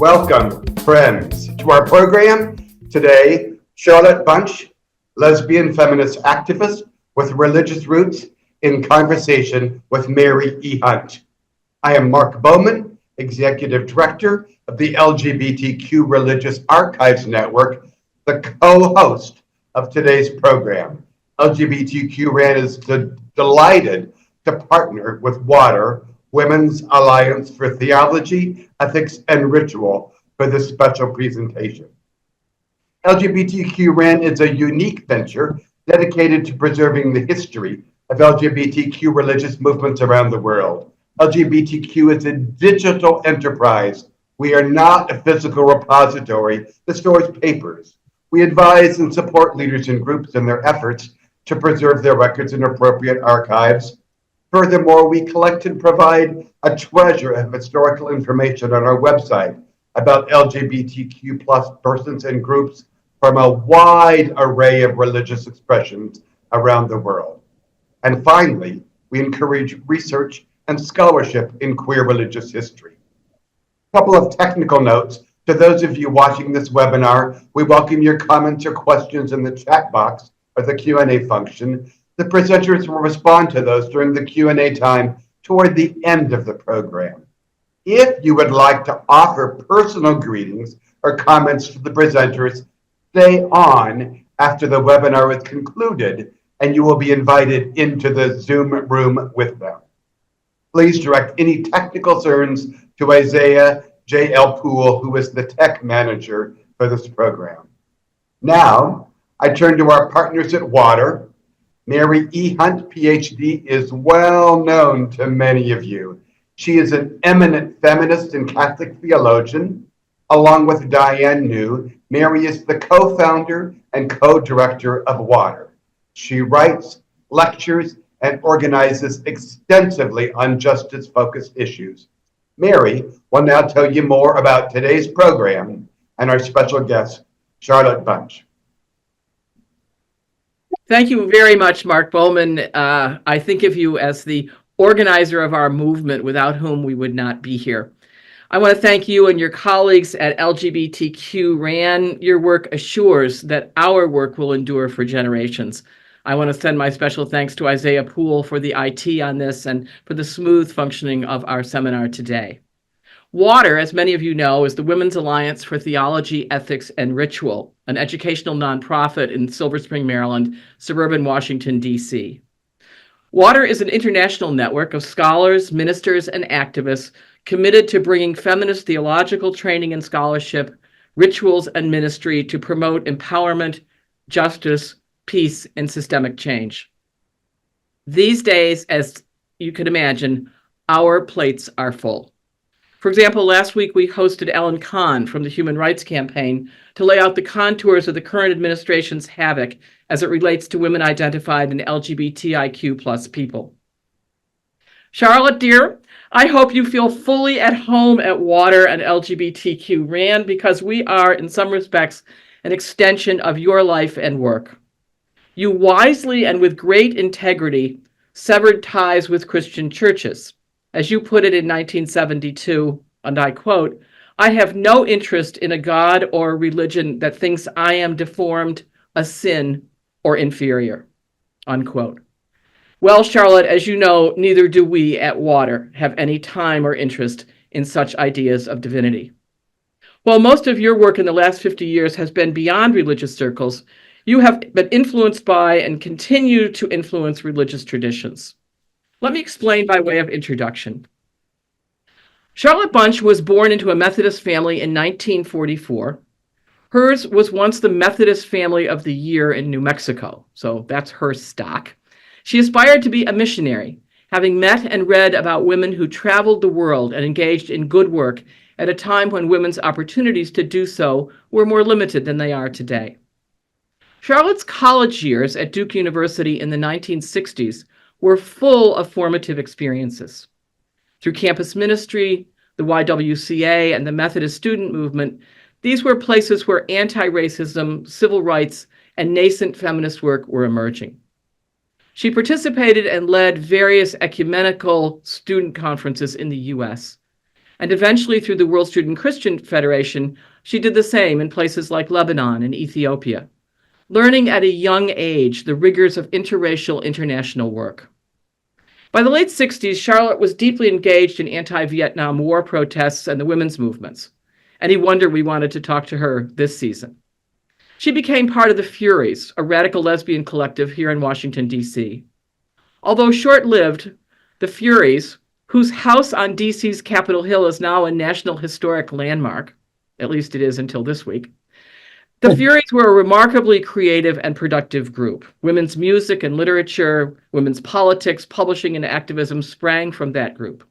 Welcome, friends, to our program. Today, Charlotte Bunch, lesbian feminist activist with religious roots, in conversation with Mary E. Hunt. I am Mark Bowman, Executive Director of the LGBTQ Religious Archives Network, the co-host of today's program. LGBTQ RAN is delighted to partner with WATER, Women's Alliance for Theology, Ethics, and Ritual, for this special presentation. LGBTQ RAN is a unique venture dedicated to preserving the history of LGBTQ religious movements around the world. LGBTQ is a digital enterprise. We are not a physical repository that stores papers. We advise and support leaders and groups in their efforts to preserve their records in appropriate archives. Furthermore, we collect and provide a treasure of historical information on our website about LGBTQ plus persons and groups from a wide array of religious expressions around the world. And finally, we encourage research and scholarship in queer religious history. A couple of technical notes. To those of you watching this webinar, we welcome your comments or questions in the chat box or the Q&A function. The presenters will respond to those during the Q&A time toward the end of the program. If you would like to offer personal greetings or comments to the presenters, stay on after the webinar is concluded, and you will be invited into the Zoom room with them. Please direct any technical concerns to Isaiah J.L. Poole, who is the tech manager for this program. Now, I turn to our partners at WATER. Mary E. Hunt, PhD, is well known to many of you. She is an eminent feminist and Catholic theologian. Along with Diane New, Mary is the co-founder and co-director of WATER. She writes, lectures, and organizes extensively on justice-focused issues. Mary will now tell you more about today's program and our special guest, Charlotte Bunch. Thank you very much, Mark Bowman. I think of you as the organizer of our movement, without whom we would not be here. I want to thank you and your colleagues at LGBTQ RAN. Your work assures that our work will endure for generations. I want to send my special thanks to Isaiah Poole for the IT on this and for the smooth functioning of our seminar today. WATER, as many of you know, is the Women's Alliance for Theology, Ethics, and Ritual, an educational nonprofit in Silver Spring, Maryland, suburban Washington, D.C. WATER is an international network of scholars, ministers, and activists committed to bringing feminist theological training and scholarship, rituals, and ministry to promote empowerment, justice, peace, and systemic change. These days, as you can imagine, our plates are full. For example, last week we hosted Ellen Kahn from the Human Rights Campaign to lay out the contours of the current administration's havoc as it relates to women identified and LGBTIQ plus people. Charlotte, dear, I hope you feel fully at home at WATER and LGBTQ RAN because we are, in some respects, an extension of your life and work. You wisely and with great integrity severed ties with Christian churches. As you put it in 1972, and I quote, "I have no interest in a God or a religion that thinks I am deformed, a sin, or inferior," unquote. Well, Charlotte, as you know, neither do we at WATER have any time or interest in such ideas of divinity. While most of your work in the last 50 years has been beyond religious circles, you have been influenced by and continue to influence religious traditions. Let me explain by way of introduction. Charlotte Bunch was born into a Methodist family in 1944. Hers was once the Methodist Family of the Year in New Mexico, so that's her stock. She aspired to be a missionary, having met and read about women who traveled the world and engaged in good work at a time when women's opportunities to do so were more limited than they are today. Charlotte's college years at Duke University in the 1960s were full of formative experiences. Through campus ministry, the YWCA, and the Methodist student movement, these were places where anti-racism, civil rights, and nascent feminist work were emerging. She participated and led various ecumenical student conferences in the U.S. And eventually, through the World Student Christian Federation, she did the same in places like Lebanon and Ethiopia, learning at a young age the rigors of interracial international work. By the late 60s, Charlotte was deeply engaged in anti-Vietnam War protests and the women's movements. Any wonder we wanted to talk to her this season. She became part of the Furies, a radical lesbian collective here in Washington, D.C. Although short-lived, the Furies, whose house on D.C.'s Capitol Hill is now a National Historic Landmark, at least it is until this week, the Furies were a remarkably creative and productive group. Women's music and literature, women's politics, publishing, and activism sprang from that group.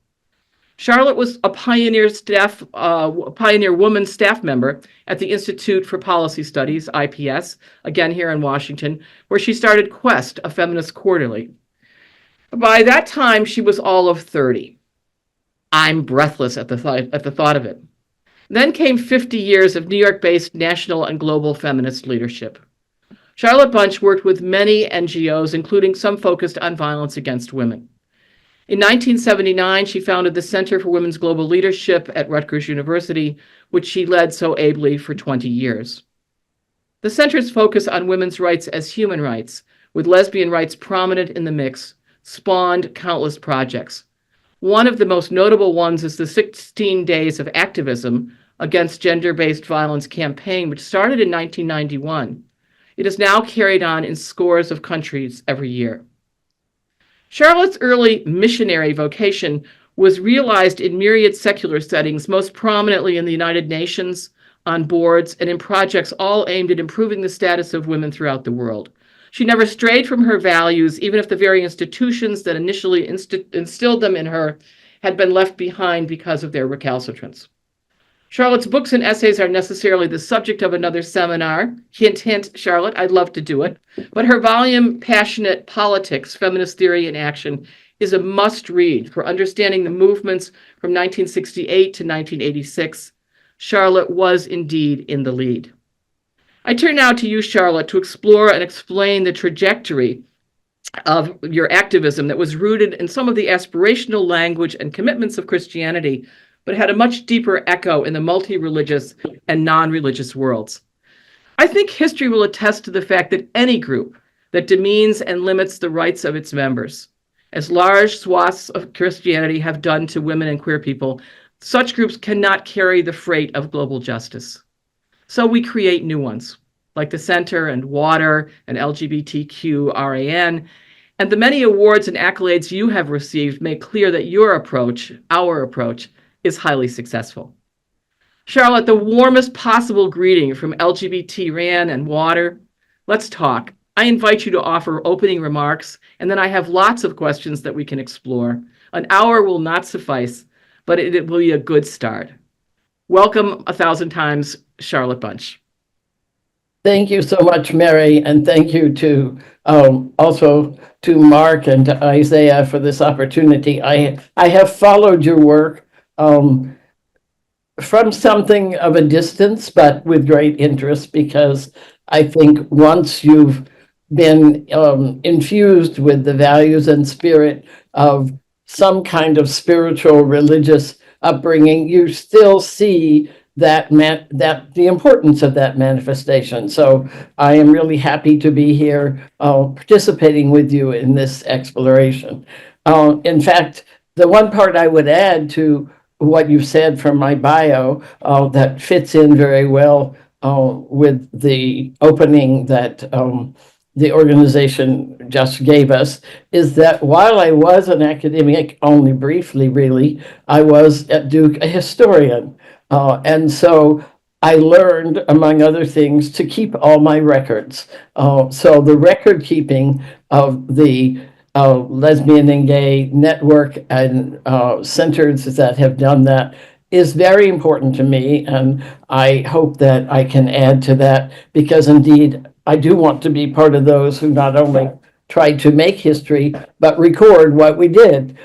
Charlotte was a pioneer woman staff member at the Institute for Policy Studies, IPS, again here in Washington, where she started Quest, a feminist quarterly. By that time, she was all of 30. I'm breathless at the thought of it. Then came 50 years of New York-based national and global feminist leadership. Charlotte Bunch worked with many NGOs, including some focused on violence against women. In 1979, she founded the Center for Women's Global Leadership at Rutgers University, which she led so ably for 20 years. The center's focus on women's rights as human rights, with lesbian rights prominent in the mix, spawned countless projects. One of the most notable ones is the 16 Days of Activism Against Gender-Based Violence campaign, which started in 1991. It is now carried on in scores of countries every year. Charlotte's early missionary vocation was realized in myriad secular settings, most prominently in the United Nations, on boards, and in projects all aimed at improving the status of women throughout the world. She never strayed from her values, even if the very institutions that initially instilled them in her had been left behind because of their recalcitrance. Charlotte's books and essays are necessarily the subject of another seminar. Hint, hint, Charlotte, I'd love to do it. But her volume, Passionate Politics, Feminist Theory in Action, is a must-read for understanding the movements from 1968 to 1986. Charlotte was indeed in the lead. I turn now to you, Charlotte, to explore and explain the trajectory of your activism that was rooted in some of the aspirational language and commitments of Christianity, but had a much deeper echo in the multi-religious and non-religious worlds. I think history will attest to the fact that any group that demeans and limits the rights of its members, as large swaths of Christianity have done to women and queer people, such groups cannot carry the freight of global justice. So we create new ones, like the Center and Water and LGBTQ-RAN, and the many awards and accolades you have received make clear that your approach, our approach, is highly successful. Charlotte, the warmest possible greeting from LGBT-RAN and Water. Let's talk. I invite you to offer opening remarks, and then I have lots of questions that we can explore. An hour will not suffice, but it will be a good start. Welcome 1,000 times, Charlotte Bunch. Thank you so much, Mary, and thank you to also to Mark and to Isaiah for this opportunity. I have followed your work from something of a distance, but with great interest, because I think once you've been infused with the values and spirit of some kind of spiritual religious upbringing, you still see that the importance of that manifestation. So I am really happy to be here participating with you in this exploration. In fact, the one part I would add to what you've said from my bio that fits in very well with the opening that the organization just gave us is that while I was an academic, only briefly really, I was at Duke a historian. And so I learned, among other things, to keep all my records. So the record keeping of the lesbian and gay network and centers that have done that is very important to me. And I hope that I can add to that, because indeed, I do want to be part of those who not only tried to make history, but record what we did.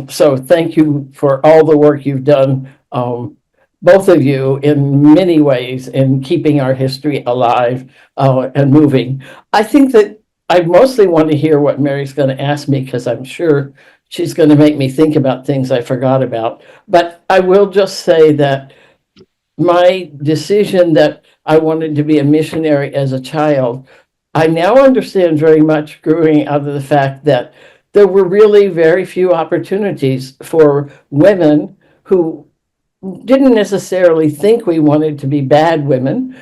So thank you for all the work you've done, both of you, in many ways, in keeping our history alive and moving. I think that I mostly want to hear what Mary's going to ask me, because I'm sure she's going to make me think about things I forgot about. But I will just say that my decision that I wanted to be a missionary as a child, I now understand very much growing out of the fact that there were really very few opportunities for women who didn't necessarily think we wanted to be bad women.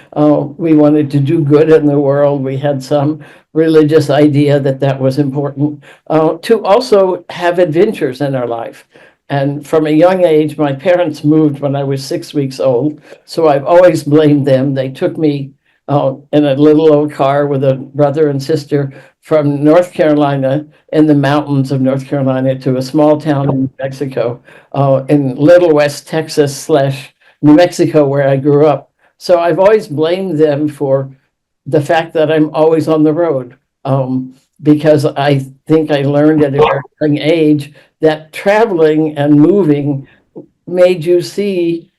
We wanted to do good in the world. We had some religious idea that that was important, to also have adventures in our life. And from a young age, my parents moved when I was 6 weeks old. So I've always blamed them. They took me in a little old car with a brother and sister from North Carolina, in the mountains of North Carolina, to a small town in New Mexico, in Little West Texas slash New Mexico, where I grew up. So I've always blamed them for the fact that I'm always on the road, because I think I learned at a very young age that traveling and moving made you see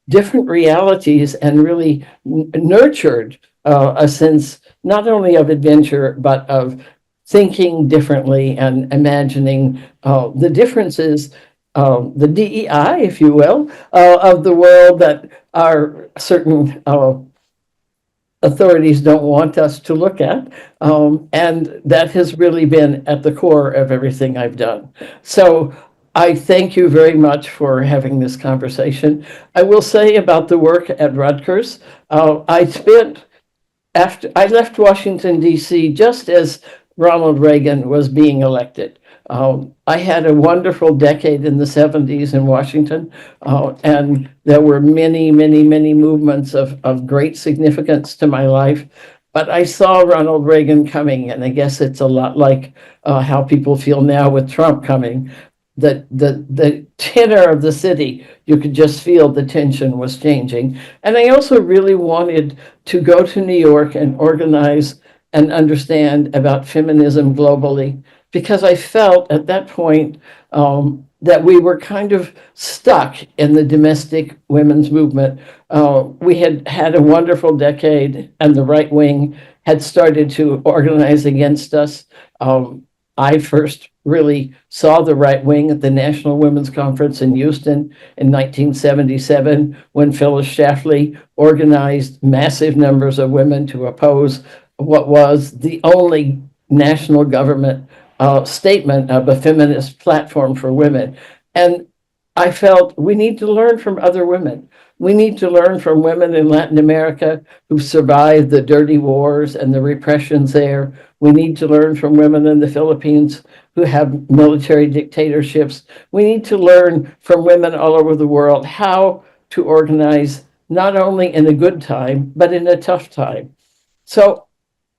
different realities and really nurtured a sense not only of adventure, but of thinking differently and imagining the differences, the DEI, if you will, of the world that our certain authorities don't want us to look at. And that has really been at the core of everything I've done. So I thank you very much for having this conversation. I will say about the work at Rutgers, after I left Washington, D.C., just as Ronald Reagan was being elected. I had a wonderful decade in the 70s in Washington, and there were many, many, many movements of great significance to my life. But I saw Ronald Reagan coming, and I guess it's a lot like how people feel now with Trump coming. The tenor of the city, you could just feel the tension was changing. And I also really wanted to go to New York and organize and understand about feminism globally, because I felt at that point that we were kind of stuck in the domestic women's movement. We had had a wonderful decade, and the right wing had started to organize against us. I first really saw the right wing at the National Women's Conference in Houston in 1977, when Phyllis Schlafly organized massive numbers of women to oppose what was the only national government statement of a feminist platform for women. And I felt we need to learn from other women. We need to learn from women in Latin America who survived the dirty wars and the repressions there. We need to learn from women in the Philippines who have military dictatorships. We need to learn from women all over the world how to organize, not only in a good time, but in a tough time. So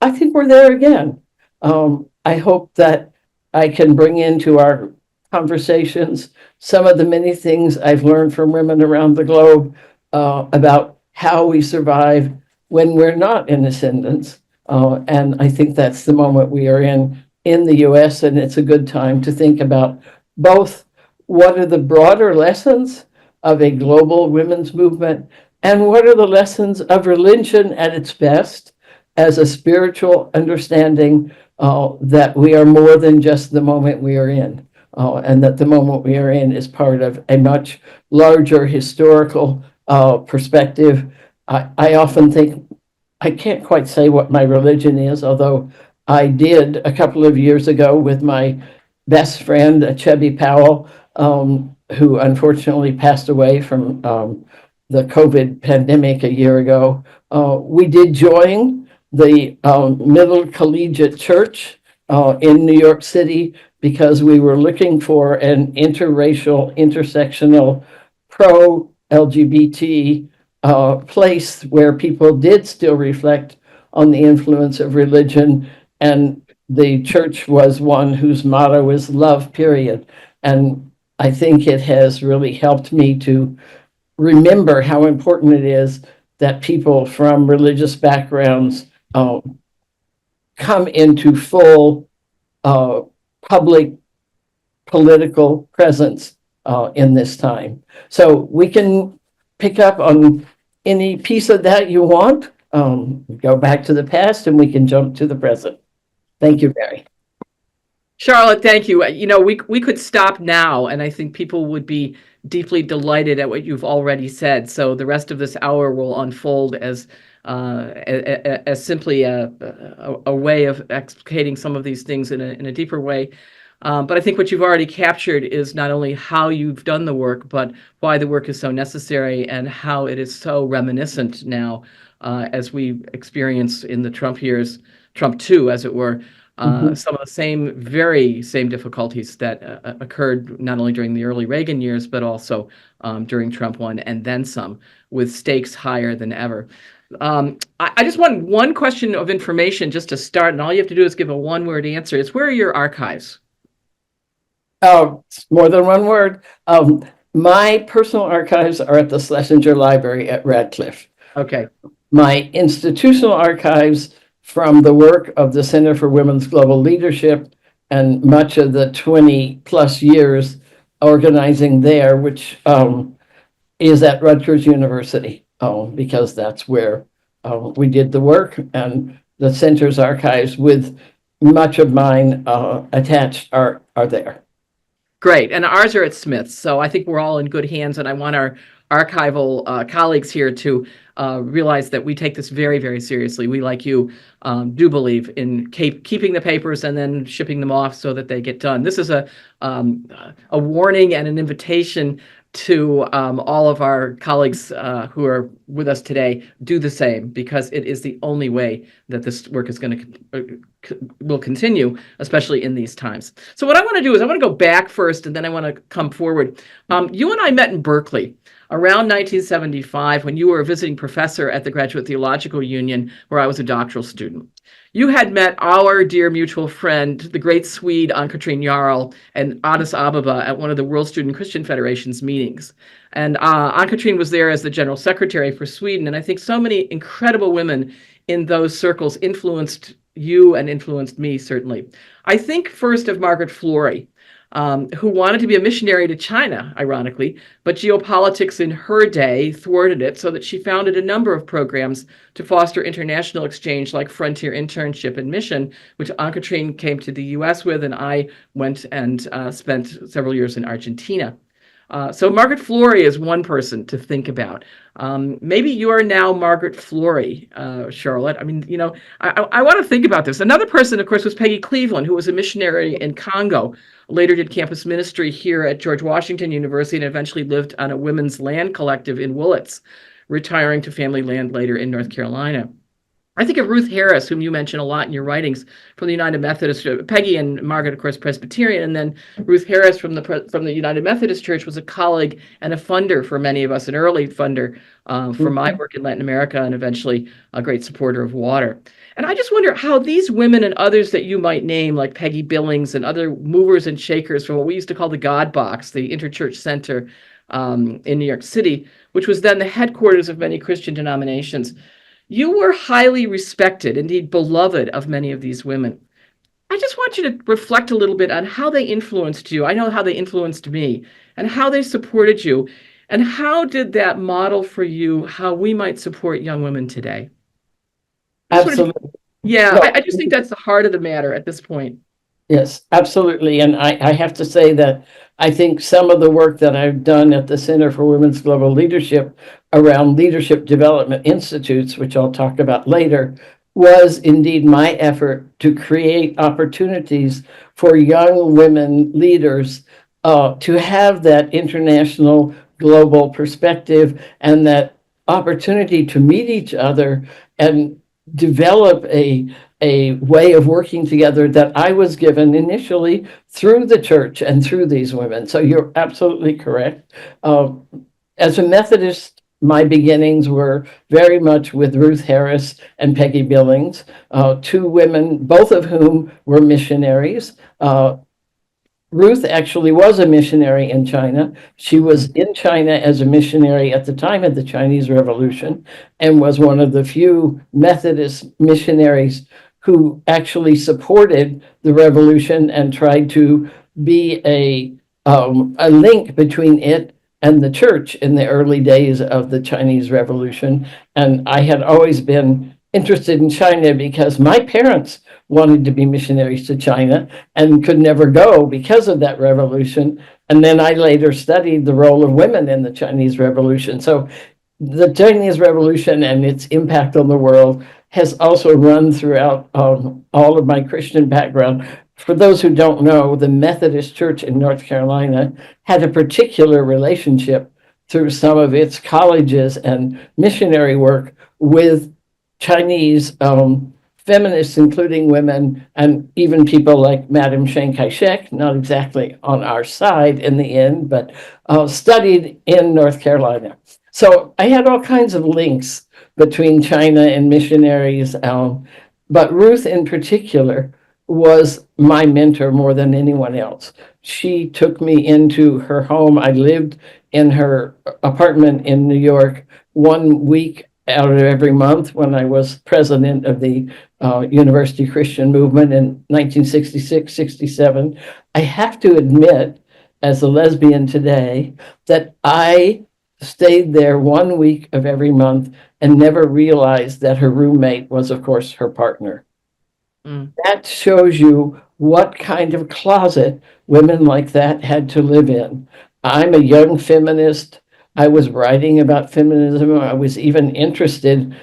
I think we're there again. I hope that I can bring into our conversations some of the many things I've learned from women around the globe about how we survive when we're not in ascendance. And I think that's the moment we are in the US, and it's a good time to think about both what are the broader lessons of a global women's movement, and what are the lessons of religion at its best as a spiritual understanding that we are more than just the moment we are in, and that the moment we are in is part of a much larger historical perspective. I often think, I can't quite say what my religion is, although I did a couple of years ago with my best friend, Chebby Powell, who unfortunately passed away from the COVID pandemic a year ago. We did join the Middle Collegiate Church in New York City because we were looking for an interracial, intersectional, pro-LGBT place where people did still reflect on the influence of religion. And the church was one whose motto is love, period. And I think it has really helped me to remember how important it is that people from religious backgrounds come into full public political presence in this time. So we can pick up on any piece of that you want, go back to the past, and we can jump to the present. Thank you, Mary. Charlotte, thank you. We could stop now, and I think people would be deeply delighted at what you've already said. So the rest of this hour will unfold as simply a way of explicating some of these things in a deeper way. But I think what you've already captured is not only how you've done the work, but why the work is so necessary and how it is so reminiscent now, as we experience in the Trump years, Trump 2, as it were, some of the very same difficulties that occurred not only during the early Reagan years, but also during Trump 1 and then some, with stakes higher than ever. I just want one question of information just to start, and all you have to do is give a one-word answer. It's where are your archives? Oh, it's more than one word. My personal archives are at the Schlesinger Library at Radcliffe. Okay. My institutional archives from the work of the Center for Women's Global Leadership and much of the 20 plus years organizing there, which is at Rutgers University, because that's where we did the work, and the center's archives with much of mine attached are there. Great. And ours are at Smith's. So I think we're all in good hands. And I want our archival colleagues here to realize that we take this very, very seriously. We, like you, do believe in keeping the papers and then shipping them off so that they get done. This is a warning and an invitation to all of our colleagues who are with us today. Do the same, because it is the only way that this work is going to will continue, especially in these times. So what I want to do is I want to go back first, and then I want to come forward. You and I met in Berkeley around 1975 when you were a visiting professor at the Graduate Theological Union, where I was a doctoral student. You had met our dear mutual friend, the great Swede Ann-Katrin Jarl, in Addis Ababa at one of the World Student Christian Federation's meetings. And Ann-Katrin was there as the general secretary for Sweden. And I think so many incredible women in those circles influenced you and influenced me, certainly. I think first of Margaret Flory, who wanted to be a missionary to China, ironically, but geopolitics in her day thwarted it, so that she founded a number of programs to foster international exchange, like Frontier Internship and Mission, which Ann-Katrin came to the US with, and I went and spent several years in Argentina. So Margaret Flory is one person to think about. Maybe you are now Margaret Flory, Charlotte. I mean, I want to think about this. Another person, of course, was Peggy Cleveland, who was a missionary in Congo, later did campus ministry here at George Washington University, and eventually lived on a women's land collective in Willits, retiring to family land later in North Carolina. I think of Ruth Harris, whom you mention a lot in your writings, from the United Methodist. Peggy and Margaret, of course, Presbyterian, and then Ruth Harris from the United Methodist Church was a colleague and a funder for many of us, an early funder for my work in Latin America, and eventually a great supporter of water. And I just wonder how these women and others that you might name, like Peggy Billings and other movers and shakers from what we used to call the God Box, the Interchurch Center in New York City, which was then the headquarters of many Christian denominations. You were highly respected, indeed beloved, of many of these women. I just want you to reflect a little bit on how they influenced you. I know how they influenced me, and how they supported you, and how did that model for you how we might support young women today? Absolutely. Yeah, No. I just think that's the heart of the matter at this point. Yes, absolutely. And I have to say that I think some of the work that I've done at the Center for Women's Global Leadership around leadership development institutes, which I'll talk about later, was indeed my effort to create opportunities for young women leaders to have that international global perspective and that opportunity to meet each other and develop a way of working together that I was given initially through the church and through these women. So you're absolutely correct. As a Methodist, my beginnings were very much with Ruth Harris and Peggy Billings, two women, both of whom were missionaries. Ruth actually was a missionary in China. She was in China as a missionary at the time of the Chinese Revolution, and was one of the few Methodist missionaries who actually supported the revolution and tried to be a link between it and the church in the early days of the Chinese Revolution. And I had always been interested in China because my parents wanted to be missionaries to China and could never go because of that revolution. And then I later studied the role of women in the Chinese Revolution. So the Chinese Revolution and its impact on the world has also run throughout all of my Christian background. For those who don't know, the Methodist Church in North Carolina had a particular relationship through some of its colleges and missionary work with Chinese feminists, including women, and even people like Madame Chiang Kai-shek, not exactly on our side in the end, but studied in North Carolina. So I had all kinds of links between China and missionaries, but Ruth in particular was my mentor more than anyone else. She took me into her home. I lived in her apartment in New York 1 week out of every month when I was president of the University Christian Movement in 1966, 67. I have to admit, as a lesbian today, that I stayed there 1 week of every month and never realized that her roommate was, of course, her partner. That shows you what kind of closet women like that had to live in. I'm a young feminist. I was writing about feminism. I was even interested,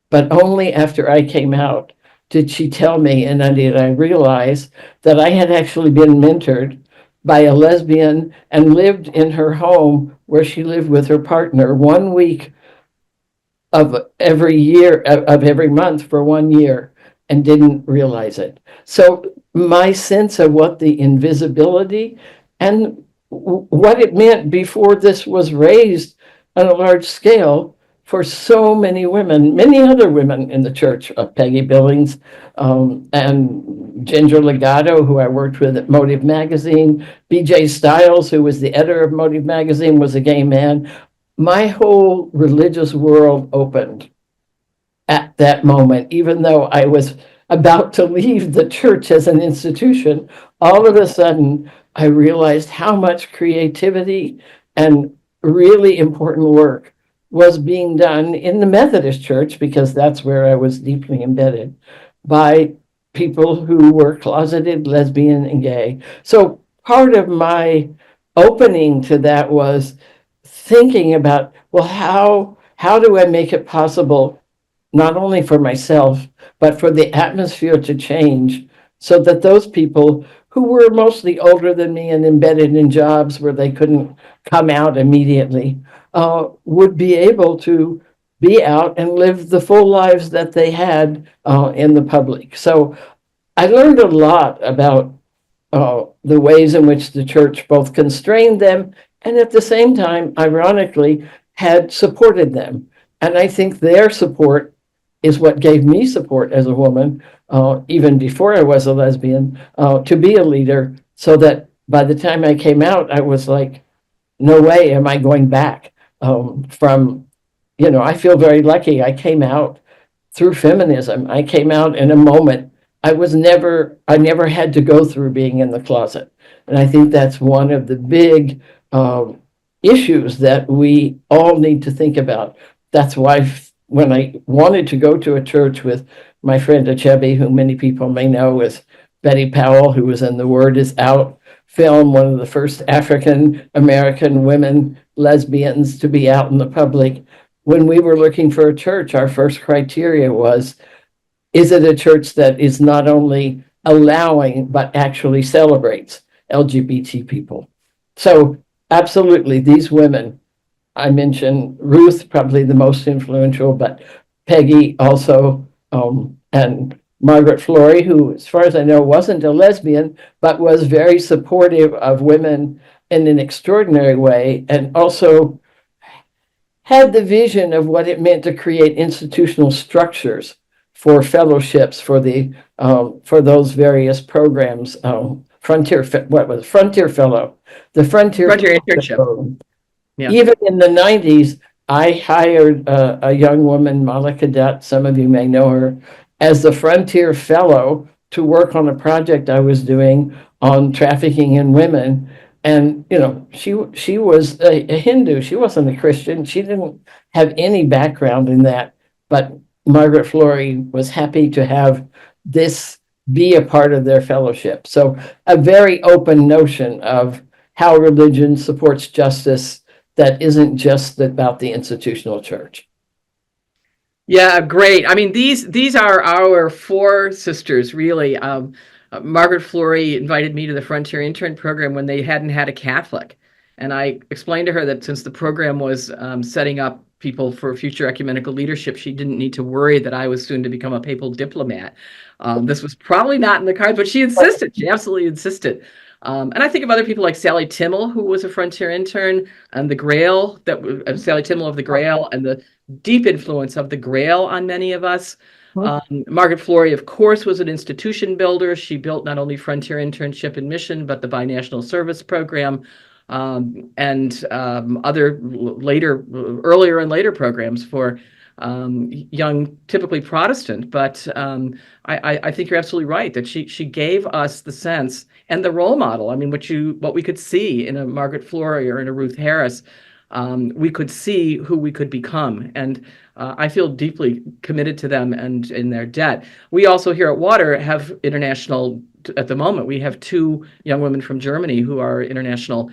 but only after I came out did she tell me, and did I realize that I had actually been mentored by a lesbian and lived in her home where she lived with her partner 1 week of every year, of every month for 1 year, and didn't realize it. So my sense of what the invisibility and what it meant before this was raised on a large scale for so many women, many other women in the church, Peggy Billings and Ginger Legato, who I worked with at Motive Magazine, B.J. Stiles, who was the editor of Motive Magazine, was a gay man. My whole religious world opened at that moment, even though I was about to leave the church as an institution. All of a sudden, I realized how much creativity and really important work was being done in the Methodist Church, because that's where I was deeply embedded, by people who were closeted, lesbian, and gay. So part of my opening to that was thinking about, well, how do I make it possible, not only for myself, but for the atmosphere to change so that those people who were mostly older than me and embedded in jobs where they couldn't come out immediately would be able to be out and live the full lives that they had in the public. So I learned a lot about the ways in which the church both constrained them and at the same time, ironically, had supported them. And I think their support is what gave me support as a woman, even before I was a lesbian, to be a leader, so that by the time I came out, I was like, no way am I going back I feel very lucky. I came out through feminism. I came out in a moment. I never had to go through being in the closet. And I think that's one of the big issues that we all need to think about. That's why when I wanted to go to a church with my friend Achebe, who many people may know as Betty Powell, who was in The Word Is Out film, one of the first African American women lesbians to be out in the public. When we were looking for a church, our first criteria was, is it a church that is not only allowing, but actually celebrates LGBT people? So absolutely, these women, I mentioned Ruth, probably the most influential, but Peggy also, and Margaret Flory, who, as far as I know, wasn't a lesbian, but was very supportive of women in an extraordinary way, and also had the vision of what it meant to create institutional structures for fellowships for those various programs. Frontier Fellow, the Frontier Internship. Yeah. Even in the 90s, I hired a young woman, Malika Dutt, some of you may know her, as the Frontier Fellow to work on a project I was doing on trafficking in women. And, she was a Hindu. She wasn't a Christian. She didn't have any background in that. But Margaret Flory was happy to have this be a part of their fellowship. So a very open notion of how religion supports justice that isn't just about the institutional church. Yeah, great. I mean, these are our four sisters, really. Margaret Flory invited me to the Frontier Intern Program when they hadn't had a Catholic, and I explained to her that since the program was setting up people for future ecumenical leadership, she didn't need to worry that I was soon to become a papal diplomat. This was probably not in the cards, but she insisted. She absolutely insisted. And I think of other people like Sally Timmel, who was a Frontier intern, and the Grail, Sally Timmel of the Grail, and the deep influence of the Grail on many of us. Margaret Flory, of course, was an institution builder. She built not only Frontier Internship and Mission, but the Binational Service Program, and other earlier and later programs for young, typically Protestant. But I think you're absolutely right that she gave us the sense and the role model. I mean, what we could see in a Margaret Flory or in a Ruth Harris, we could see who we could become. And I feel deeply committed to them and in their debt. We also here at Water have international, at the moment, we have two young women from Germany who are international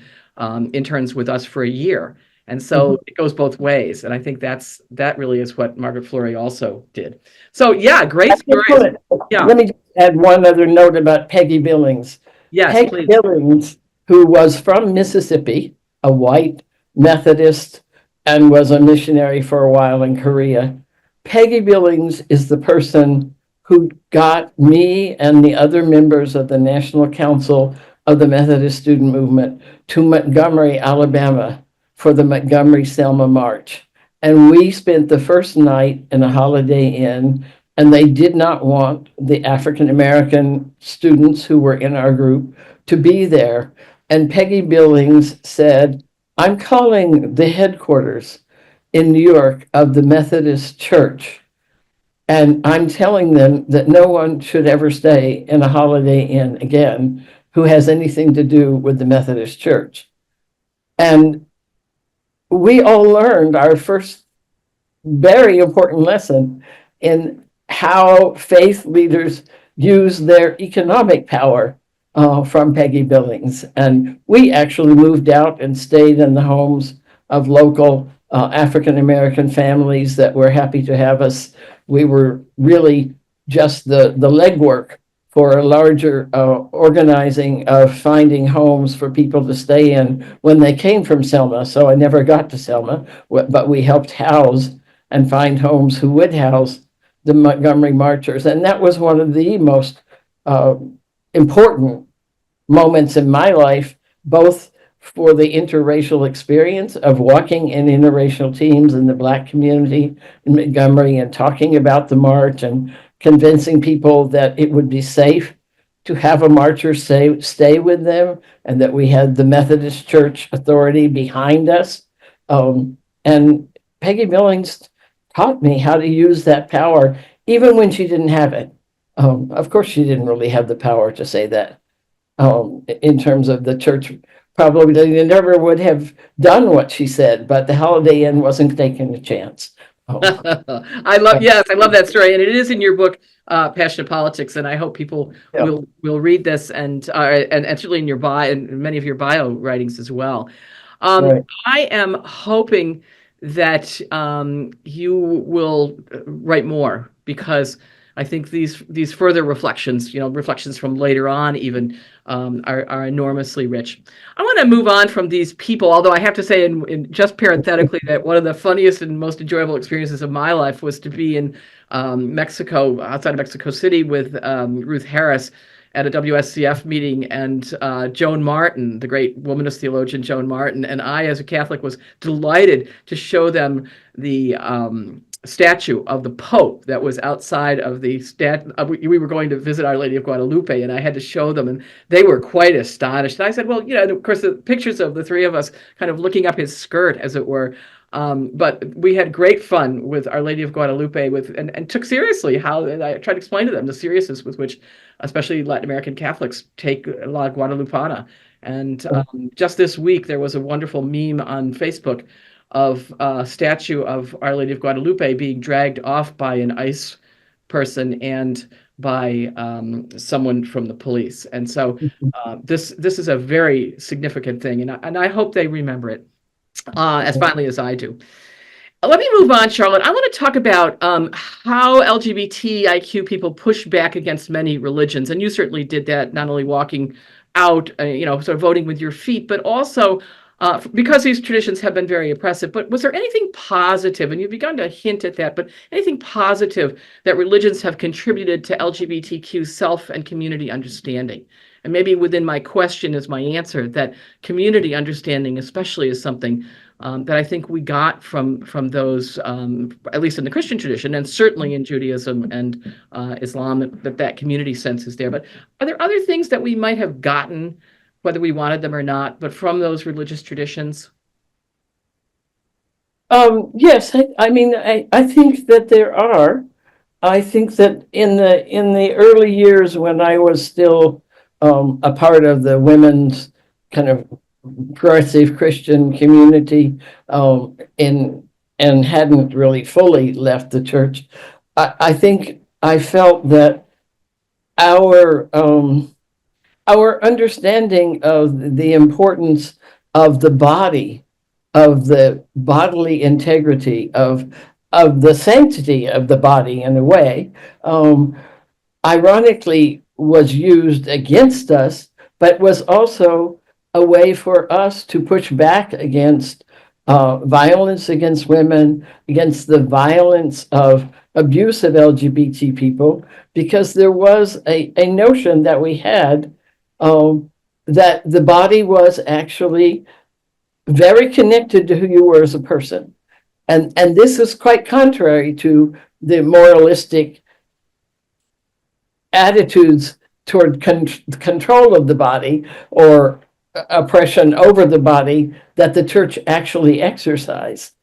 interns with us for a year. And so it goes both ways. And I think that really is what Margaret Flory also did. So yeah, great stories. Yeah. Let me just add one other note about Peggy Billings. Yes, Peggy please. Billings, who was from Mississippi, a white Methodist, and was a missionary for a while in Korea. Peggy Billings is the person who got me and the other members of the National Council of the Methodist Student Movement to Montgomery, Alabama, for the Montgomery-Selma March. And we spent the first night in a Holiday Inn, and they did not want the African-American students who were in our group to be there. And Peggy Billings said, I'm calling the headquarters in New York of the Methodist Church, and I'm telling them that no one should ever stay in a Holiday Inn again who has anything to do with the Methodist Church. And we all learned our first very important lesson in how faith leaders use their economic power from Peggy Billings. And we actually moved out and stayed in the homes of local African-American families that were happy to have us. We were really just the legwork for a larger organizing of finding homes for people to stay in when they came from Selma. So I never got to Selma, but we helped house and find homes who would house the Montgomery Marchers. And that was one of the most important moments in my life, both for the interracial experience of walking in interracial teams in the Black community in Montgomery and talking about the march and convincing people that it would be safe to have a marcher stay with them, and that we had the Methodist Church authority behind us. And Peggy Billings taught me how to use that power, even when she didn't have it. Of course, she didn't really have the power to say that. In terms of the church, probably they never would have done what she said, but the Holiday Inn wasn't taking a chance. I love that story, and it is in your book, Passionate Politics, and I hope people will read this and certainly in your bio and many of your bio writings as well. Right. I am hoping that you will write more, because I think these further reflections, reflections from later on even, are enormously rich. I want to move on from these people, although I have to say, in just parenthetically, that one of the funniest and most enjoyable experiences of my life was to be in Mexico, outside of Mexico City, with Ruth Harris at a WSCF meeting, and Joan Martin, the great womanist theologian Joan Martin, and I, as a Catholic, was delighted to show them the statue of the Pope that was outside of the we were going to visit Our Lady of Guadalupe, and I had to show them, and they were quite astonished. And I said, well, of course, the pictures of the three of us kind of looking up his skirt, as it were. But we had great fun with Our Lady of Guadalupe, and took seriously how, and I tried to explain to them the seriousness with which, especially Latin American Catholics, take La Guadalupana. And just this week, there was a wonderful meme on Facebook of a statue of Our Lady of Guadalupe being dragged off by an ICE person, and by someone from the police. And so this is a very significant thing, and I hope they remember it as fondly as I do. Let me move on, Charlotte. I want to talk about how LGBTIQ people push back against many religions, and you certainly did that, not only walking out, sort of voting with your feet, but also because these traditions have been very oppressive. But was there anything positive, and you've begun to hint at that, but anything positive that religions have contributed to LGBTQ self and community understanding? And maybe within my question is my answer, that community understanding especially is something that I think we got from those, at least in the Christian tradition, and certainly in Judaism and Islam, that community sense is there. But are there other things that we might have gotten, whether we wanted them or not, but from those religious traditions? Yes, I mean, I think that there are. I think that in the early years when I was still a part of the women's kind of progressive Christian community, and hadn't really fully left the church, I think I felt that our understanding of the importance of the body, of the bodily integrity, of the sanctity of the body in a way, ironically was used against us, but was also a way for us to push back against violence against women, against the violence of abuse of LGBT people, because there was a notion that we had that the body was actually very connected to who you were as a person. And this is quite contrary to the moralistic attitudes toward control of the body or oppression over the body that the church actually exercised.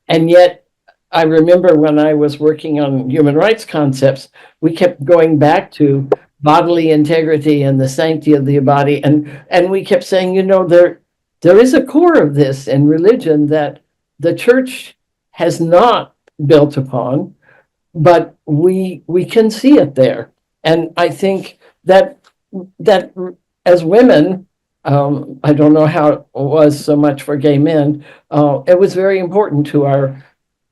And yet, I remember when I was working on human rights concepts, we kept going back to bodily integrity and the sanctity of the body. And we kept saying, there is a core of this in religion that the church has not built upon, but we can see it there. And I think that as women, I don't know how it was so much for gay men, it was very important to our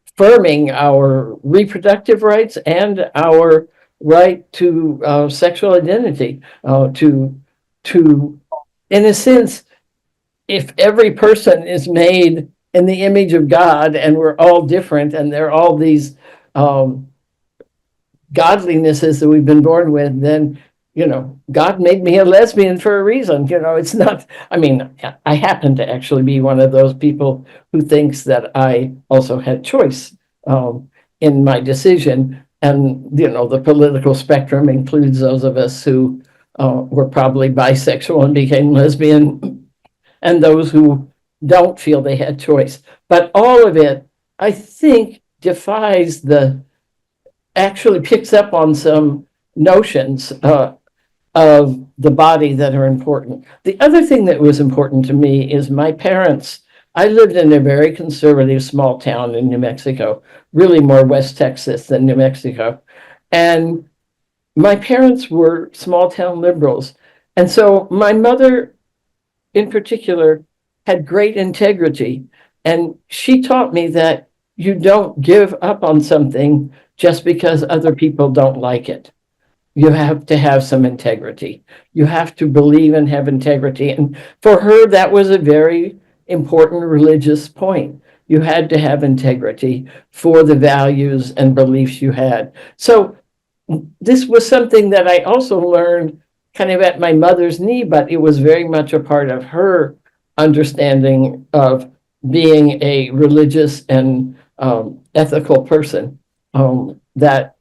affirming our reproductive rights and our right to sexual identity, to in a sense, if every person is made in the image of God and we're all different and there are all these godlinesses that we've been born with, then God made me a lesbian for a reason. It's not, I mean, I happen to actually be one of those people who thinks that I also had choice in my decision. And, the political spectrum includes those of us who were probably bisexual and became lesbian, and those who don't feel they had choice. But all of it, I think, actually picks up on some notions of the body that are important. The other thing that was important to me is my parents. I lived in a very conservative small town in New Mexico, really more West Texas than New Mexico. And my parents were small town liberals. And so my mother in particular had great integrity. And she taught me that you don't give up on something just because other people don't like it. You have to have some integrity. You have to believe and have integrity. And for her, that was a very important religious point. You had to have integrity for the values and beliefs you had. So this was something that I also learned kind of at my mother's knee, but it was very much a part of her understanding of being a religious and ethical person that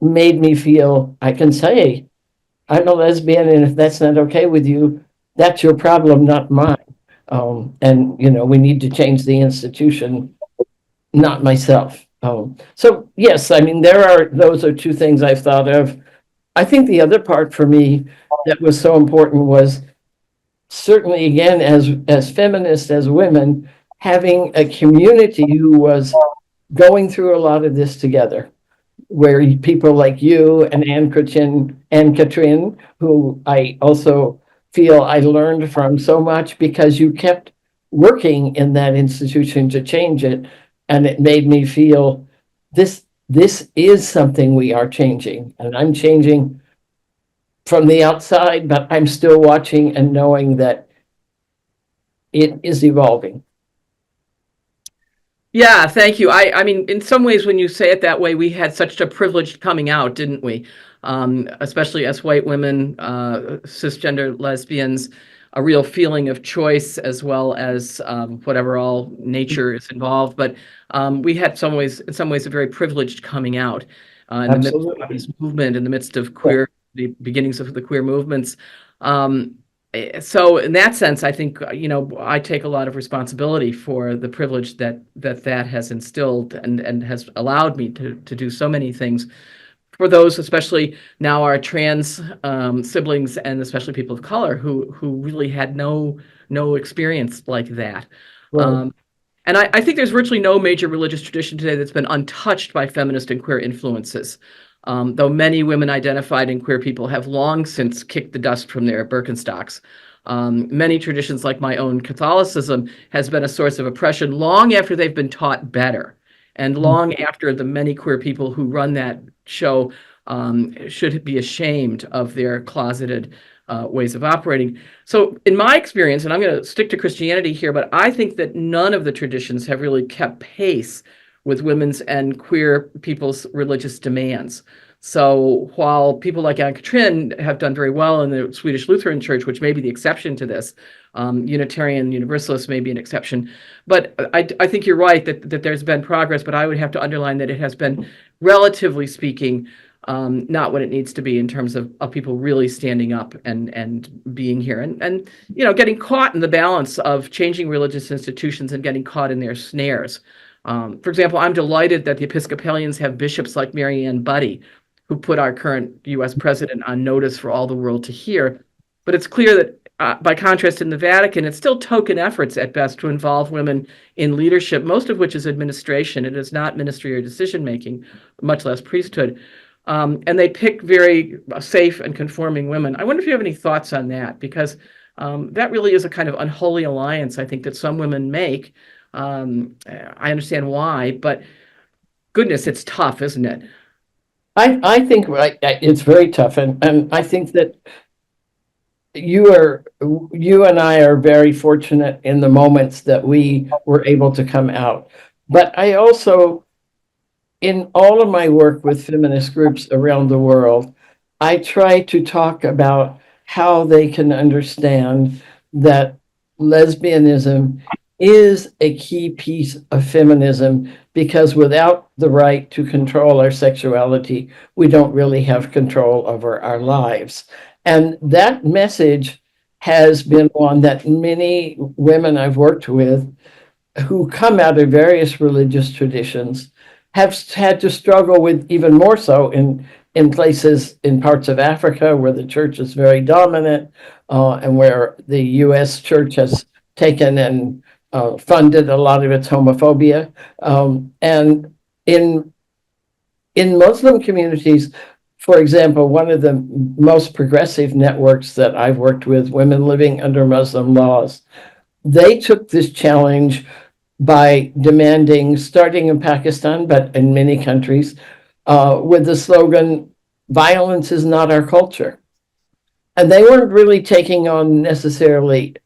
made me feel I can say, I'm a lesbian, and if that's not okay with you, that's your problem, not mine. And, we need to change the institution, not myself. So, yes, I mean, those are two things I've thought of. I think the other part for me that was so important was certainly, again, as feminists, as women, having a community who was going through a lot of this together. where people like you and Anne Katrin, who I also feel I learned from so much because you kept working in that institution to change it. And it made me feel this is something we are changing. And I'm changing from the outside, but I'm still watching and knowing that it is evolving. Yeah, thank you. I mean, in some ways, when you say it that way, we had such a privileged coming out, didn't we? Especially as white women, cisgender lesbians, a real feeling of choice as well as whatever all nature is involved. But we had in some ways, a very privileged coming out in the midst of Absolutely. this movement, in the midst of Yeah. the beginnings of the queer movements. So in that sense, I think, I take a lot of responsibility for the privilege that has instilled and has allowed me to do so many things for those, especially now our trans siblings and especially people of color who really had no experience like that. Right. And I think there's virtually no major religious tradition today that's been untouched by feminist and queer influences. Though many women identified and queer people have long since kicked the dust from their Birkenstocks. Many traditions, like my own Catholicism, has been a source of oppression long after they've been taught better, and long after the many queer people who run that show should be ashamed of their closeted ways of operating. So in my experience, and I'm going to stick to Christianity here, but I think that none of the traditions have really kept pace with women's and queer people's religious demands. So while people like Anne Katrin have done very well in the Swedish Lutheran Church, which may be the exception to this, Unitarian Universalists may be an exception, but I think you're right that there's been progress, but I would have to underline that it has been, relatively speaking, not what it needs to be in terms of people really standing up and being here and getting caught in the balance of changing religious institutions and getting caught in their snares. For example, I'm delighted that the Episcopalians have bishops like Mary Ann Buddy, who put our current U.S. president on notice for all the world to hear. But it's clear that, by contrast, in the Vatican, it's still token efforts at best to involve women in leadership, most of which is administration. It is not ministry or decision making, much less priesthood. And they pick very safe and conforming women. I wonder if you have any thoughts on that, because that really is a kind of unholy alliance, I think, that some women make. I understand why, but goodness, it's tough, isn't it? I think it's very tough, and I think that you and I are very fortunate in the moments that we were able to come out. But I also, in all of my work with feminist groups around the world, I try to talk about how they can understand that lesbianism is a key piece of feminism, because without the right to control our sexuality, we don't really have control over our lives. And that message has been one that many women I've worked with who come out of various religious traditions have had to struggle with, even more so in places, in parts of Africa where the church is very dominant, and where the U.S. church has taken and funded a lot of its homophobia. And in Muslim communities, for example, one of the most progressive networks that I've worked with, Women Living Under Muslim Laws, they took this challenge by demanding, starting in Pakistan, but in many countries, with the slogan, "Violence is not our culture." And they weren't really taking on necessarily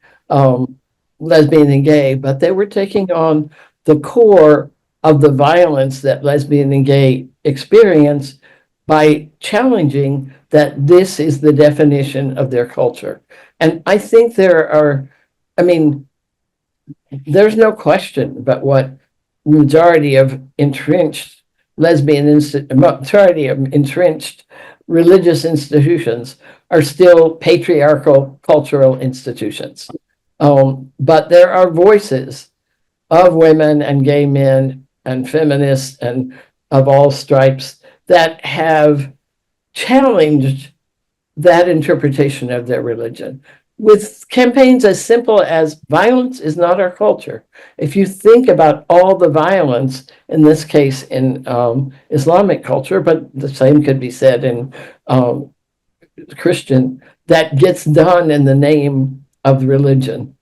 lesbian and gay, but they were taking on the core of the violence that lesbian and gay experience by challenging that this is the definition of their culture. And I think there's no question but what majority of entrenched religious institutions are still patriarchal cultural institutions. But there are voices of women and gay men and feminists and of all stripes that have challenged that interpretation of their religion. with campaigns as simple as violence is not our culture. If you think about all the violence, in this case in Islamic culture, but the same could be said in Christian, that gets done in the name of religion.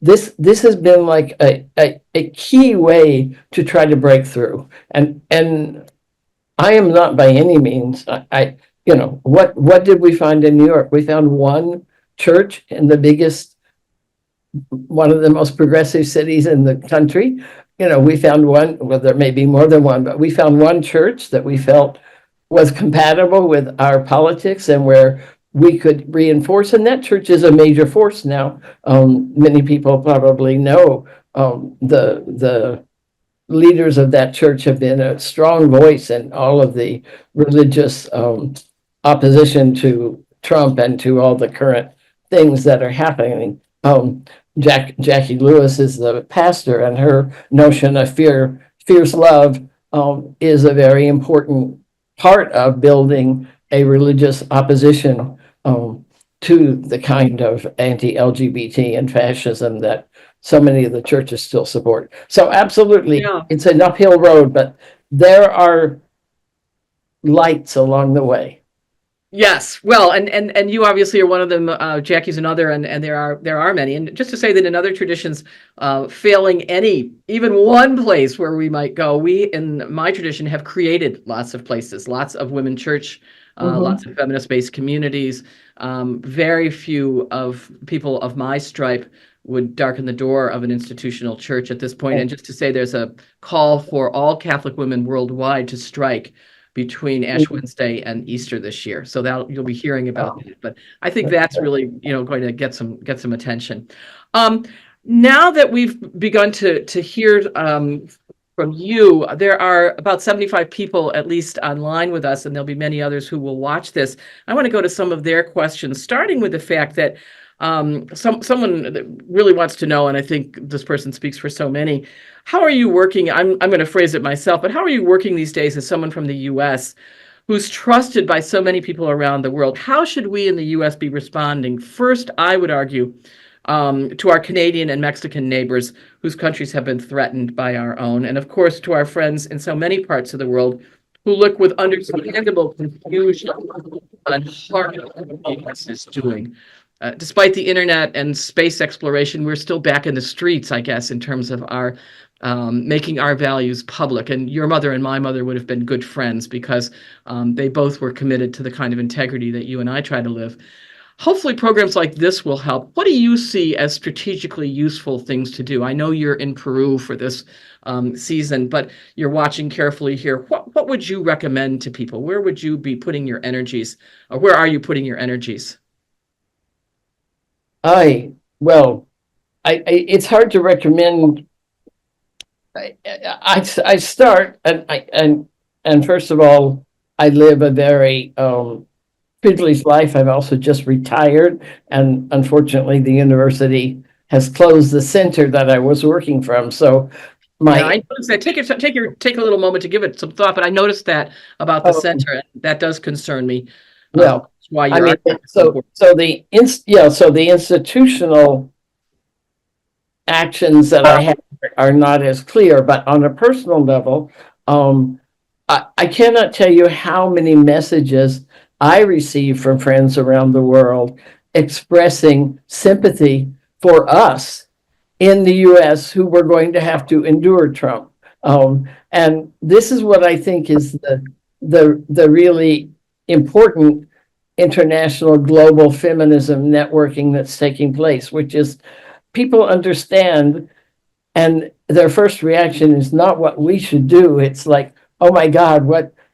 This has been like a key way to try to break through. And I am not by any means, what did we find in New York? We found one church in the biggest, one of the most progressive cities in the country. We found one, well, there may be more than one, but we found one church that we felt was compatible with our politics and where we could reinforce. And that church is a major force now. Many people probably know the leaders of that church have been a strong voice in all of the religious opposition to Trump and to all the current things that are happening. Jackie Lewis is the pastor, and her notion of fierce love is a very important part of building a religious opposition to the kind of anti-LGBT and fascism that so many of the churches still support. So absolutely, Yeah. it's an uphill road, but there are lights along the way. Yes, well, and you obviously are one of them. Jackie's another, and there are many. And just to say that in other traditions, failing even one place where we might go, we in my tradition have created lots of places, lots of women church, lots of feminist-based communities. Very few of people of my stripe would darken the door of an institutional church at this point. And just to say, there's a call for all Catholic women worldwide to strike between Ash Wednesday and Easter this year. So that you'll be hearing about that. But I think that's really, going to get some attention. Now that we've begun to hear from you, there are about 75 people at least online with us, and there'll be many others who will watch this. I want to go to some of their questions, starting with the fact that someone really wants to know, and I think this person speaks for so many. How are you working? I'm going to phrase it myself, but how are you working these days as someone from the U.S. who's trusted by so many people around the world? How should we in the U.S. be responding? First, I would argue to our Canadian and Mexican neighbors whose countries have been threatened by our own, and of course to our friends in so many parts of the world who look with understandable confusion on what the U.S. is doing. Despite the internet and space exploration, we're still back in the streets, I guess, in terms of our making our values public. And your mother and my mother would have been good friends because they both were committed to the kind of integrity that you and I try to live. Hopefully programs like this will help. What do you see as strategically useful things to do? I know you're in Peru for this season, but you're watching carefully here. What would you recommend to people? Where would you be putting your energies? Or where are you putting your energies? It's hard to recommend. I start and first of all, I live a very privileged life. I've also just retired, and unfortunately, the university has closed the center that I was working from. So I noticed that. Take a little moment to give it some thought. But I noticed that about the center. That does concern me. Well, why I you're mean, so the institutional actions that I have are not as clear, but on a personal level, I cannot tell you how many messages I receive from friends around the world expressing sympathy for us in the US who were going to have to endure Trump. And this is what I think is the really important international global feminism networking that's taking place, which is people understand, and their first reaction is not what we should do. It's like, oh my God,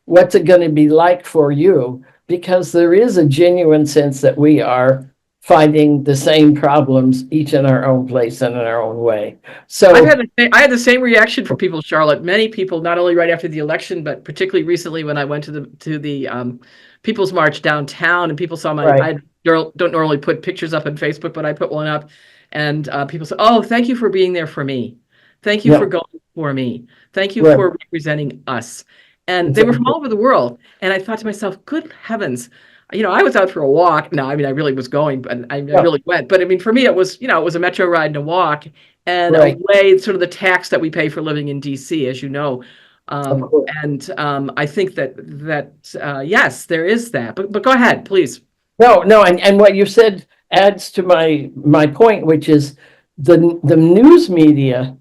what's it going to be like for you? Because there is a genuine sense that we are fighting the same problems, each in our own place and in our own way. So I had the same reaction from people, Charlotte. Many people, not only right after the election, but particularly recently when I went to the People's March downtown, and people saw I don't normally put pictures up on Facebook, but I put one up, and people said, "Oh, thank you for being there for me. Thank you for going for me. Thank you for representing us." And they were from all over the world. And I thought to myself, good heavens, I was out for a walk. No, I mean, I really was going, but I really went. But I mean, for me, it was, it was a metro ride and a walk and Right. away, sort of the tax that we pay for living in DC, as you know. Of course. And I think that yes, there is that. But go ahead, please. No, and what you said adds to my point, which is the news media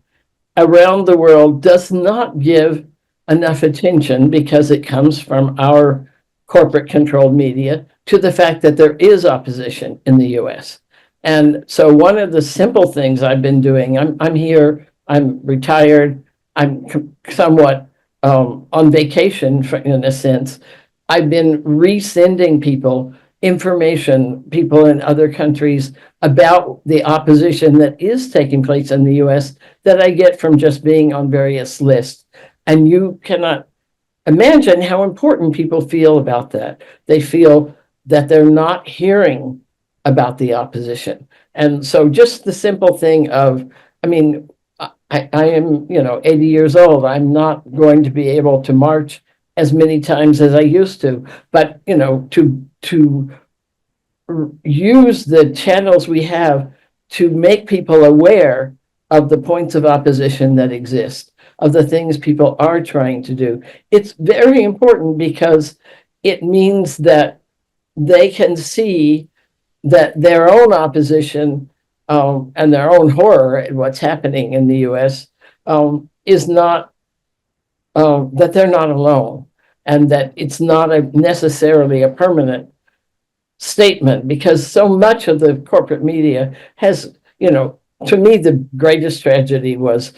around the world does not give enough attention, because it comes from our corporate controlled media, to the fact that there is opposition in the US. And so one of the simple things I've been doing, I'm here, I'm retired, I'm somewhat on vacation in a sense. I've been resending people information, people in other countries, about the opposition that is taking place in the US that I get from just being on various lists. And you cannot imagine how important people feel about that. They feel that they're not hearing about the opposition. And so just the simple thing of, I mean, I am, 80 years old. I'm not going to be able to march as many times as I used to, but, to use the channels we have to make people aware of the points of opposition that exist, of the things people are trying to do. It's very important, because it means that they can see that their own opposition and their own horror at what's happening in the US is not, that they're not alone, and that it's not necessarily a permanent statement, because so much of the corporate media has, to me, the greatest tragedy was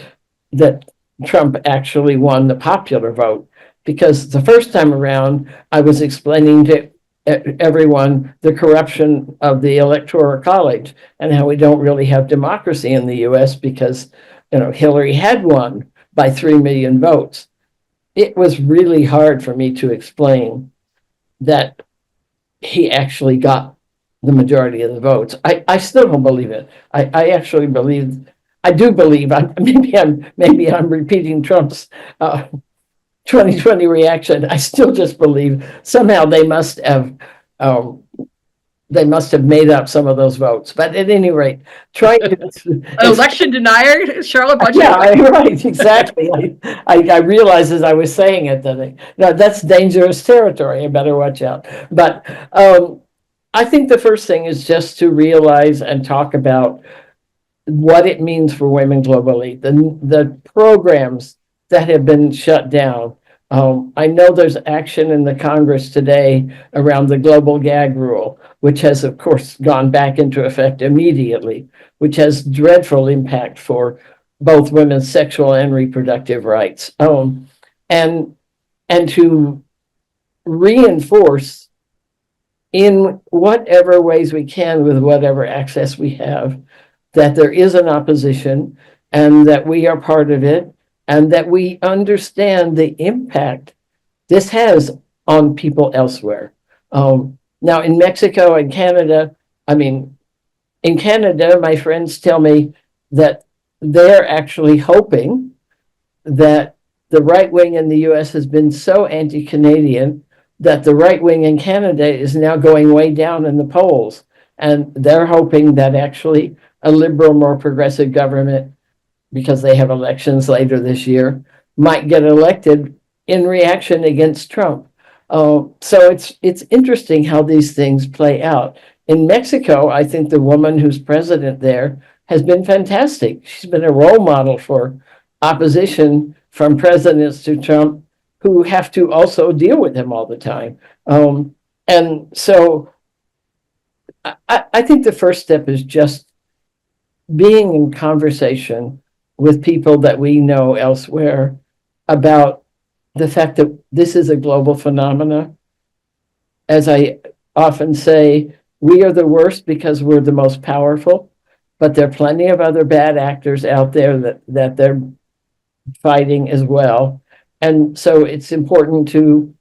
that Trump actually won the popular vote, because the first time around I was explaining to everyone the corruption of the Electoral College and how we don't really have democracy in the US, because Hillary had won by 3 million votes. It was really hard for me to explain that he actually got the majority of the votes. I still don't believe it. I actually believe, I do believe, maybe I'm repeating Trump's 2020 reaction. I still just believe somehow they must have made up some of those votes. But at any rate, try to An election denier, Charlotte Budget. yeah, right, exactly. I realized as I was saying it that that's dangerous territory. I better watch out. But I think the first thing is just to realize and talk about what it means for women globally, the programs that have been shut down. I know there's action in the Congress today around the global gag rule, which has, of course, gone back into effect immediately, which has dreadful impact for both women's sexual and reproductive rights. And to reinforce in whatever ways we can, with whatever access we have, that there is an opposition and that we are part of it, and that we understand the impact this has on people elsewhere. Now, in Mexico and Canada, in Canada, my friends tell me that they're actually hoping that the right wing in the US has been so anti-Canadian that the right wing in Canada is now going way down in the polls. And they're hoping that actually a liberal, more progressive government, because they have elections later this year, might get elected in reaction against Trump. So it's interesting how these things play out. In Mexico, I think the woman who's president there has been fantastic. She's been a role model for opposition from presidents to Trump who have to also deal with him all the time. And so I think the first step is just being in conversation with people that we know elsewhere about the fact that this is a global phenomena. As I often say, we are the worst because we're the most powerful, but there are plenty of other bad actors out there that they're fighting as well. And so it's important to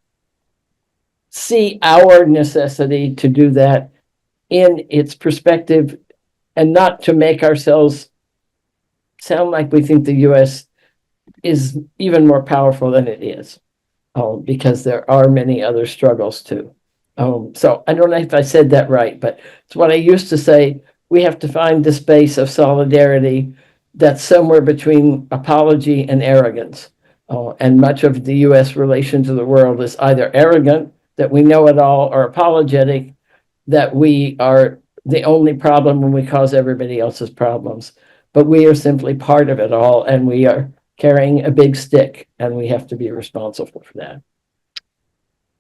see our necessity to do that in its perspective, and not to make ourselves sound like we think the US is even more powerful than it is. because there are many other struggles too. So I don't know if I said that right, but it's what I used to say. We have to find the space of solidarity that's somewhere between apology and arrogance. And much of the US relation to the world is either arrogant, that we know it all, or apologetic, that we are the only problem when we cause everybody else's problems. But we are simply part of it all, and we are carrying a big stick, and we have to be responsible for that.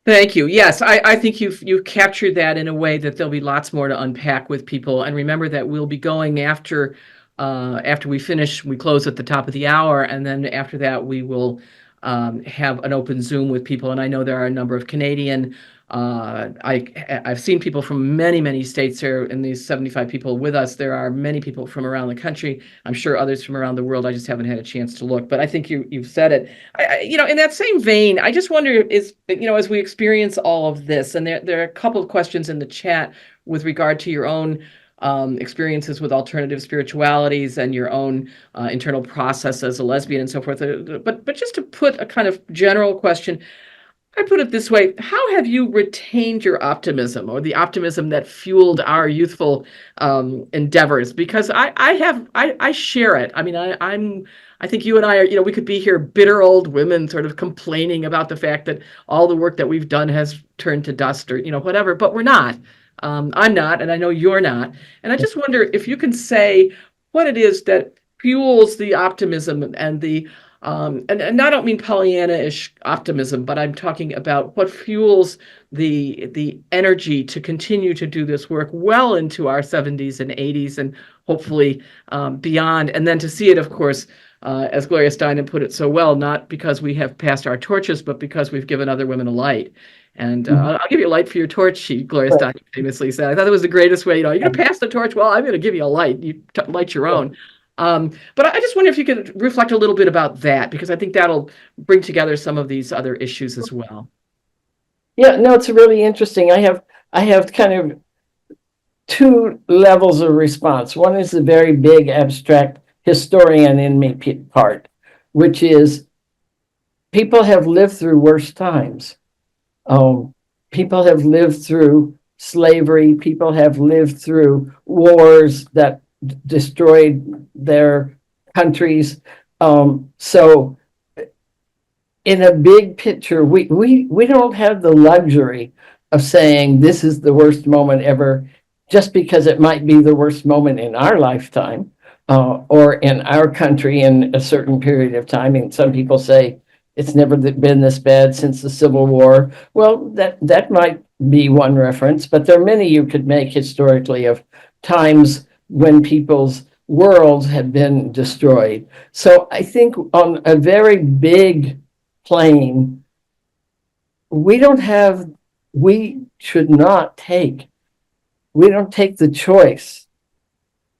Thank you. Yes, I think you've captured that in a way that there'll be lots more to unpack with people. And remember that we'll be going after we finish, we close at the top of the hour, and then after that we will have an open Zoom with people. And I know there are a number of Canadian. I've seen people from many states here in these 75 people with us. There are many people from around the country. I'm sure others from around the world. I just haven't had a chance to look, but I think you've said it. In that same vein, I just wonder as we experience all of this, and there are a couple of questions in the chat with regard to your own experiences with alternative spiritualities and your own internal process as a lesbian and so forth. But just to put a kind of general question, I put it this way: how have you retained your optimism, or the optimism that fueled our youthful endeavors? Because I share it. I mean, I think you and I are, we could be here bitter old women sort of complaining about the fact that all the work that we've done has turned to dust, or, whatever, but we're not. I'm not, and I know you're not. And I just wonder if you can say what it is that fuels the optimism and the and I don't mean Pollyanna-ish optimism, but I'm talking about what fuels the energy to continue to do this work well into our 70s and 80s, and hopefully beyond. And then to see it, of course, as Gloria Steinem put it so well, not because we have passed our torches, but because we've given other women a light. And I'll give you a light for your torch, Gloria Steinem famously said. I thought it was the greatest way. You're going to pass the torch. Well, I'm going to give you a light. You light your own. But I just wonder if you could reflect a little bit about that, because I think that'll bring together some of these other issues as well. Yeah, no, it's really interesting. I have kind of two levels of response. One is the very big abstract historian in me part, which is people have lived through worse times. People have lived through slavery. People have lived through wars that destroyed their countries. So in a big picture, we don't have the luxury of saying this is the worst moment ever, just because it might be the worst moment in our lifetime, or in our country in a certain period of time. And some people say it's never been this bad since the Civil War. Well, that might be one reference, but there are many you could make historically of times when people's worlds have been destroyed. So I think on a very big plane, we don't take the choice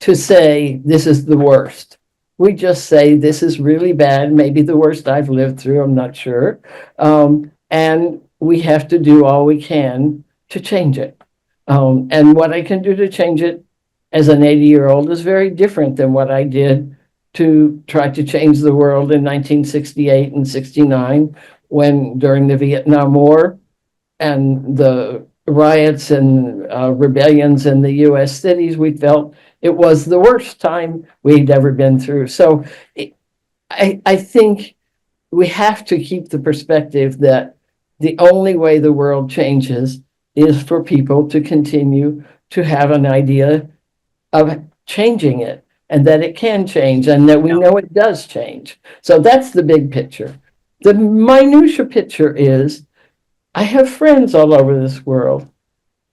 to say this is the worst. We just say this is really bad, maybe the worst I've lived through, I'm not sure. And we have to do all we can to change it. And what I can do to change it as an 80-year-old is very different than what I did to try to change the world in 1968 and 69, when during the Vietnam War and the riots and rebellions in the US cities, we felt it was the worst time we'd ever been through. So I think we have to keep the perspective that the only way the world changes is for people to continue to have an idea of changing it, and that it can change, and that we know it does change. So that's the big picture. The minutia picture is I have friends all over this world,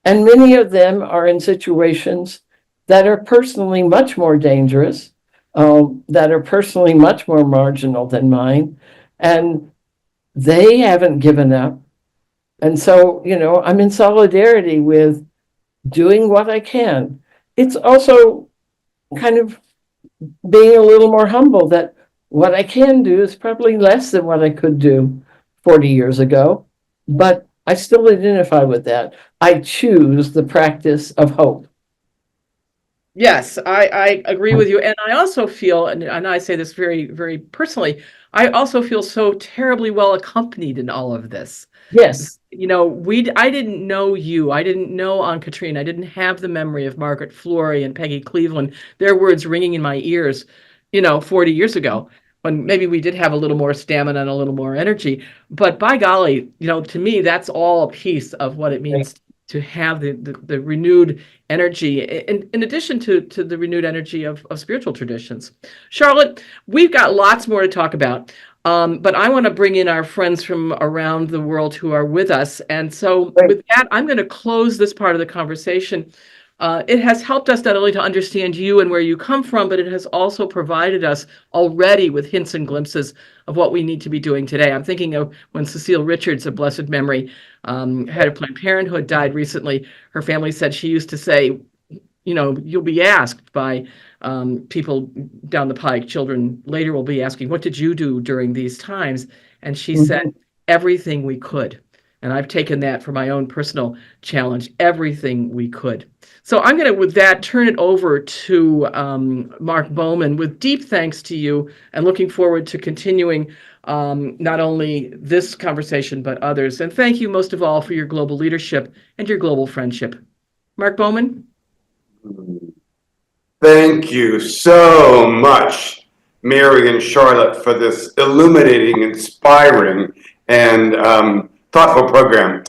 and many of them are in situations that are personally much more dangerous, that are personally much more marginal than mine, and they haven't given up. And so, I'm in solidarity with doing what I can. It's also kind of being a little more humble that what I can do is probably less than what I could do 40 years ago, but I still identify with that. I choose the practice of hope. Yes, I agree with you. And I also feel, and I say this very, very personally, I also feel so terribly well accompanied in all of this. Yes. I didn't know you. I didn't know Aunt Katrine. I didn't have the memory of Margaret Flory and Peggy Cleveland, their words ringing in my ears, 40 years ago, when maybe we did have a little more stamina and a little more energy. But by golly, to me, that's all a piece of what it means to have the renewed energy, in addition to the renewed energy of spiritual traditions. Charlotte, we've got lots more to talk about. But I want to bring in our friends from around the world who are with us. And so with that, I'm going to close this part of the conversation. It has helped us not only to understand you and where you come from, but it has also provided us already with hints and glimpses of what we need to be doing today. I'm thinking of when Cecile Richards, of blessed memory, head of Planned Parenthood, died recently. Her family said she used to say, you'll be asked by people down the pike, children later will be asking, what did you do during these times? And she said, everything we could. And I've taken that for my own personal challenge, everything we could. So I'm going to, with that, turn it over to Mark Bowman, with deep thanks to you and looking forward to continuing not only this conversation, but others. And thank you most of all for your global leadership and your global friendship. Mark Bowman? Thank you so much, Mary and Charlotte, for this illuminating, inspiring, and thoughtful program.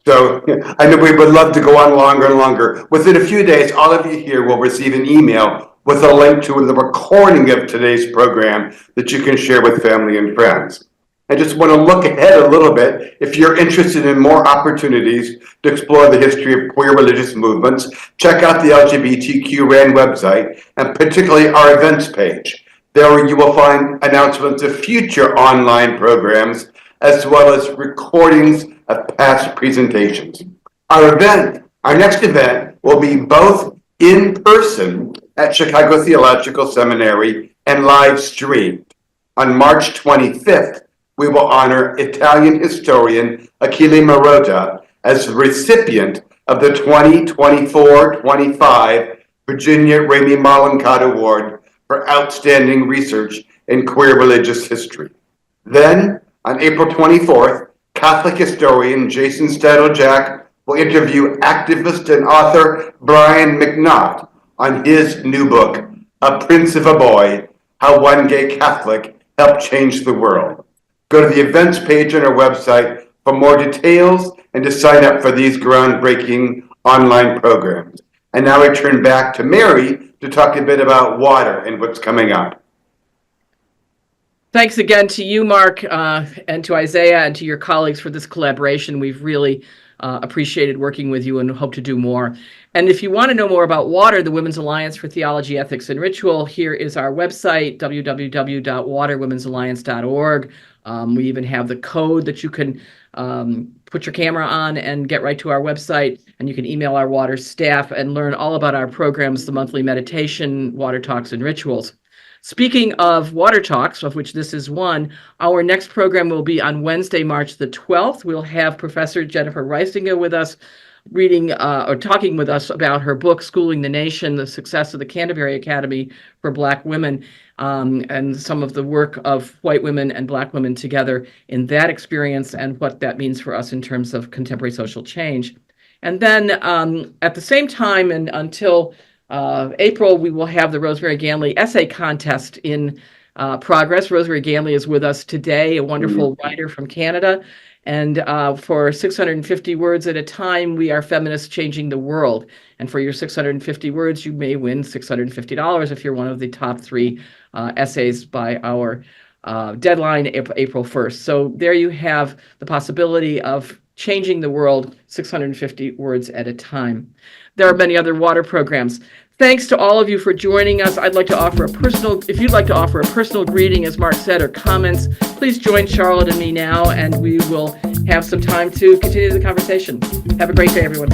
So I know we would love to go on longer and longer. Within a few days, all of you here will receive an email with a link to the recording of today's program that you can share with family and friends. I just want to look ahead a little bit. If you're interested in more opportunities to explore the history of queer religious movements, check out the LGBTQ RAN website, and particularly our events page. There you will find announcements of future online programs, as well as recordings of past presentations. Our next event will be both in person at Chicago Theological Seminary and live streamed. On March 25th, we will honor Italian historian Achille Marotta as the recipient of the 2024-25 Virginia Ramey Mollenkott Award for Outstanding Research in Queer Religious History. Then, on April 24th, Catholic historian Jason Stadel-Jack will interview activist and author Brian McNaught on his new book, A Prince of a Boy, How One Gay Catholic Helped Change the World. Go to the events page on our website for more details and to sign up for these groundbreaking online programs. And now I turn back to Mary to talk a bit about water and what's coming up. Thanks again to you, Mark, and to Isaiah and to your colleagues for this collaboration. We've really appreciated working with you and hope to do more. And if you want to know more about WATER, the Women's Alliance for Theology, Ethics, and Ritual, here is our website, www.waterwomensalliance.org. We even have the code that you can put your camera on and get right to our website. And you can email our WATER staff and learn all about our programs, the monthly meditation, WATER Talks, and Rituals. Speaking of WATER Talks, of which this is one, our next program will be on Wednesday, March the 12th. We'll have Professor Jennifer Reisinger with us, reading or talking with us about her book, Schooling the Nation, the Success of the Canterbury Academy for Black Women, and some of the work of white women and Black women together in that experience and what that means for us in terms of contemporary social change. And then at the same time and until April, we will have the Rosemary Ganley essay contest in progress. Rosemary Ganley is with us today, a wonderful writer from Canada. And for 650 words at a time, we are feminists changing the world. And for your 650 words, you may win $650 if you're one of the top 3 essays by our deadline, April 1st. So there you have the possibility of changing the world 650 words at a time. There are many other WATER programs. Thanks to all of you for joining us. I'd like to offer if you'd like to offer a personal greeting, as Mark said, or comments, please join Charlotte and me now, and we will have some time to continue the conversation. Have a great day, everyone.